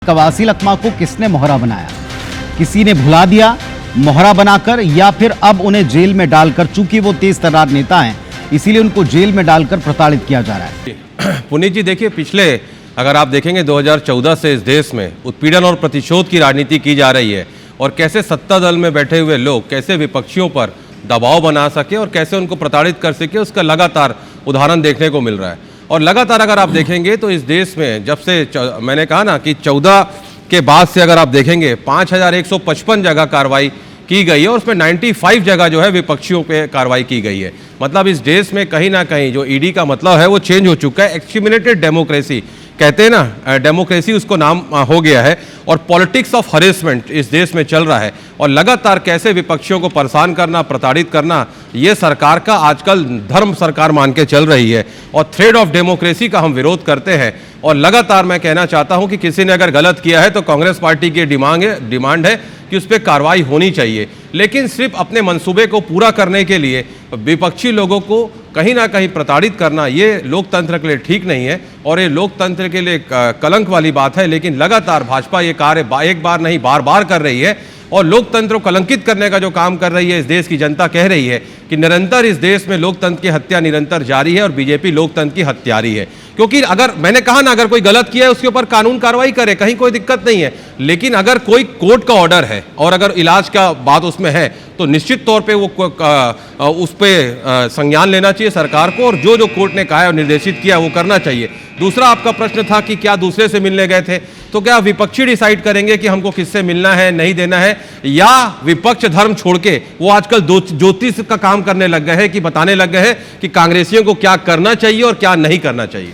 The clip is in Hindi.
कवासी लखमा को किसने मोहरा बनाया? किसी ने भुला दिया मोहरा बनाकर, या फिर अब उन्हें जेल में डालकर, चूंकि वो तेज तर्रार नेता हैं इसीलिए उनको जेल में डालकर प्रताड़ित किया जा रहा है। पुनीत जी, देखिए, पिछले अगर आप देखेंगे 2014 से इस देश में उत्पीड़न और प्रतिशोध की राजनीति की जा रही है और कैसे सत्ता दल में बैठे हुए लोग कैसे विपक्षियों पर दबाव बना सके और कैसे उनको प्रताड़ित कर सके, उसका लगातार उदाहरण देखने को मिल रहा है। और लगातार अगर आप देखेंगे तो इस देश में जब से मैंने कहा ना कि 14 के बाद से अगर आप देखेंगे 5155 जगह कार्रवाई की गई है और उसमें 95 जगह जो है विपक्षियों पे कार्रवाई की गई है। मतलब इस देश में कहीं ना कहीं जो ईडी का मतलब है वो चेंज हो चुका है। एक्सक्यूमिनेटेड डेमोक्रेसी कहते हैं ना, डेमोक्रेसी उसको नाम हो गया है और पॉलिटिक्स ऑफ हरेसमेंट इस देश में चल रहा है। और लगातार कैसे विपक्षियों को परेशान करना, प्रताड़ित करना, ये सरकार का आजकल धर्म सरकार मान के चल रही है और थ्रेड ऑफ डेमोक्रेसी का हम विरोध करते हैं। और लगातार मैं कहना चाहता हूं कि किसी ने अगर गलत किया है तो कांग्रेस पार्टी की डिमांड है कि उस पर कार्रवाई होनी चाहिए, लेकिन सिर्फ अपने मंसूबे को पूरा करने के लिए विपक्षी लोगों को कहीं ना कहीं प्रताड़ित करना ये लोकतंत्र के लिए ठीक नहीं है और ये लोकतंत्र के लिए कलंक वाली बात है। लेकिन लगातार भाजपा ये कार्य एक बार नहीं बार बार कर रही है और लोकतंत्र को कलंकित करने का जो काम कर रही है। इस देश की जनता कह रही है कि निरंतर इस देश में लोकतंत्र की हत्या निरंतर जारी है और बीजेपी लोकतंत्र की हत्यारी है। क्योंकि अगर मैंने कहा ना, अगर कोई गलत किया है उसके ऊपर कानून कार्रवाई करे, कहीं कोई दिक्कत नहीं है, लेकिन अगर कोई कोर्ट का ऑर्डर है और अगर इलाज का बात उसमें है तो निश्चित तौर पे वो उस पर संज्ञान लेना चाहिए सरकार को और जो जो कोर्ट ने कहा है और निर्देशित किया वो करना चाहिए। दूसरा आपका प्रश्न था कि क्या दूसरे से मिलने गए थे, तो क्या विपक्षी डिसाइड करेंगे कि हमको किससे मिलना है, नहीं देना है, या विपक्ष धर्म छोड़ के वो आजकल ज्योतिष का काम करने लग गए हैं कि बताने लग गए हैं कि कांग्रेसियों को क्या करना चाहिए और क्या नहीं करना चाहिए।